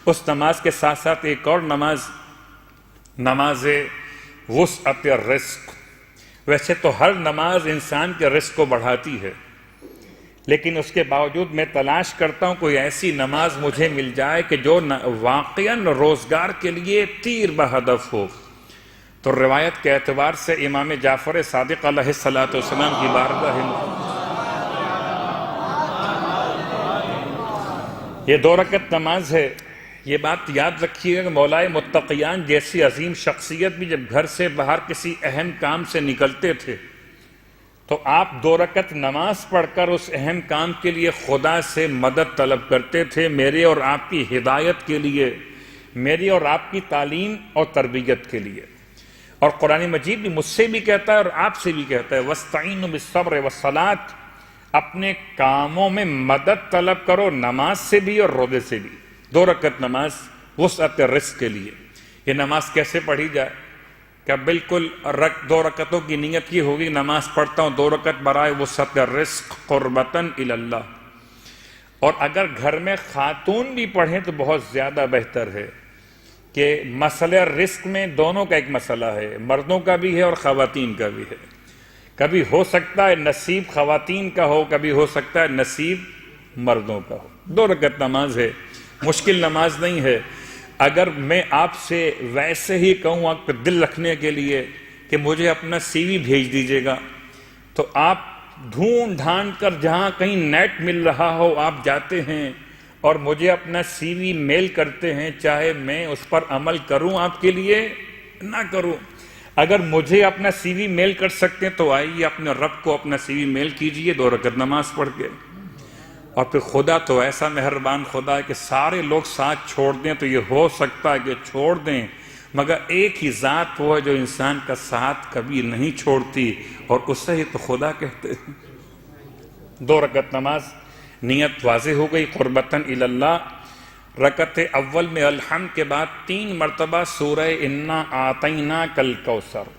اس نماز کے ساتھ ساتھ ایک اور نماز وسعت الرزق. ویسے تو ہر نماز انسان کے رزق کو بڑھاتی ہے، لیکن اس کے باوجود میں تلاش کرتا ہوں کوئی ایسی نماز مجھے مل جائے کہ جو واقعاً روزگار کے لیے تیر بہدف ہو. تو روایت کے اعتبار سے امام جعفر صادق علیہ السلام کی بارگاہ یہ 2 رکعت نماز ہے. یہ بات یاد رکھیے کہ مولائے متقیان جیسی عظیم شخصیت بھی جب گھر سے باہر کسی اہم کام سے نکلتے تھے تو آپ 2 رکعت نماز پڑھ کر اس اہم کام کے لیے خدا سے مدد طلب کرتے تھے، میرے اور آپ کی ہدایت کے لیے، میری اور آپ کی تعلیم اور تربیت کے لیے. اور قرآن مجید بھی مجھ سے بھی کہتا ہے اور آپ سے بھی کہتا ہے وَاسْتَعِينُوا بِالصَّبْرِ وَالصَّلَاةِ، اپنے کاموں میں مدد طلب کرو نماز سے بھی اور روزے سے بھی. 2 رکعت نماز وسعت الرزق کے لیے. یہ نماز کیسے پڑھی جائے؟ کیا بالکل 2 رکعتوں کی نیت یہ ہوگی نماز پڑھتا ہوں 2 رکعت برائے وسعت الرزق قربتاً الی اللہ. اور اگر گھر میں خاتون بھی پڑھیں تو بہت زیادہ بہتر ہے کہ مسئلہ رزق میں دونوں کا ایک مسئلہ ہے، مردوں کا بھی ہے اور خواتین کا بھی ہے. کبھی ہو سکتا ہے نصیب خواتین کا ہو، کبھی ہو سکتا ہے نصیب مردوں کا ہو. 2 رکعت نماز ہے، مشکل نماز نہیں ہے. اگر میں آپ سے ویسے ہی کہوں آپ پہ دل رکھنے کے لیے کہ مجھے اپنا سی وی بھیج دیجیے گا تو آپ ڈھونڈ ڈھانڈ کر جہاں کہیں نیٹ مل رہا ہو آپ جاتے ہیں اور مجھے اپنا سی وی میل کرتے ہیں، چاہے میں اس پر عمل کروں آپ کے لیے نہ کروں. اگر مجھے اپنا سی وی میل کر سکتے ہیں تو آئیے اپنے رب کو اپنا سی وی میل کیجئے 2 رکعت نماز پڑھ کے. اور پھر خدا تو ایسا مہربان خدا ہے کہ سارے لوگ ساتھ چھوڑ دیں تو یہ ہو سکتا ہے کہ چھوڑ دیں، مگر ایک ہی ذات وہ ہے جو انسان کا ساتھ کبھی نہیں چھوڑتی اور اسے ہی تو خدا کہتے ہیں. 2 رکعت نماز نیت واضح ہو گئی قربتاً الی اللہ. رکعت اول میں الحمد کے بعد 3 مرتبہ سورہ انا اعطیناک الکوثر.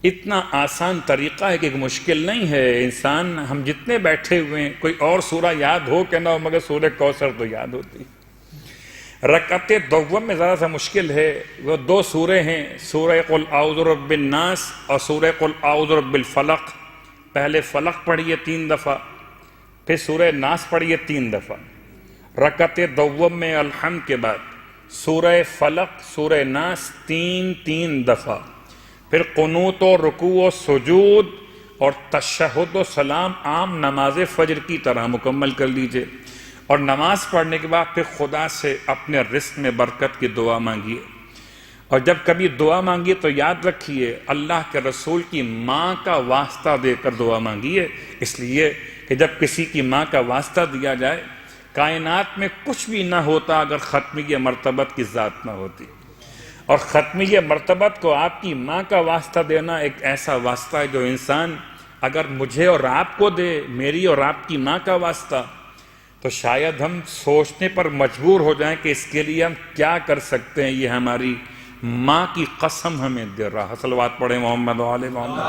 اتنا آسان طریقہ ہے کہ ایک مشکل نہیں ہے. انسان ہم جتنے بیٹھے ہوئے ہیں کوئی اور سورہ یاد ہو کہ نہ ہو مگر سورہ کوثر تو یاد ہوتی. رکعت دوم میں ذرا سا مشکل ہے، وہ 2 سورے ہیں، سورہ قل اعوذ برب الناس اور سورہ قل اعوذ برب الفلق. پہلے فلق پڑھیے 3 دفعہ، پھر سورہ ناس پڑھیے 3 دفعہ. رکعت دوم میں الحمد کے بعد سورہ فلق سورہ ناس 3 دفعہ، پھر قنوت و رکوع و سجود اور تشہد و سلام عام نماز فجر کی طرح مکمل کر لیجئے. اور نماز پڑھنے کے بعد پھر خدا سے اپنے رزق میں برکت کی دعا مانگیے. اور جب کبھی دعا مانگیے تو یاد رکھیے اللہ کے رسول کی ماں کا واسطہ دے کر دعا مانگیے، اس لیے کہ جب کسی کی ماں کا واسطہ دیا جائے کائنات میں کچھ بھی نہ ہوتا اگر ختمیہ مرتبت کی ذات نہ ہوتی. اور ختمیہ مرتبت کو آپ کی ماں کا واسطہ دینا ایک ایسا واسطہ ہے جو انسان اگر مجھے اور آپ کو دے، میری اور آپ کی ماں کا واسطہ، تو شاید ہم سوچنے پر مجبور ہو جائیں کہ اس کے لیے ہم کیا کر سکتے ہیں. یہ ہماری ماں کی قسم ہمیں دے رہا. صلوات پڑھیں محمد و آل محمد.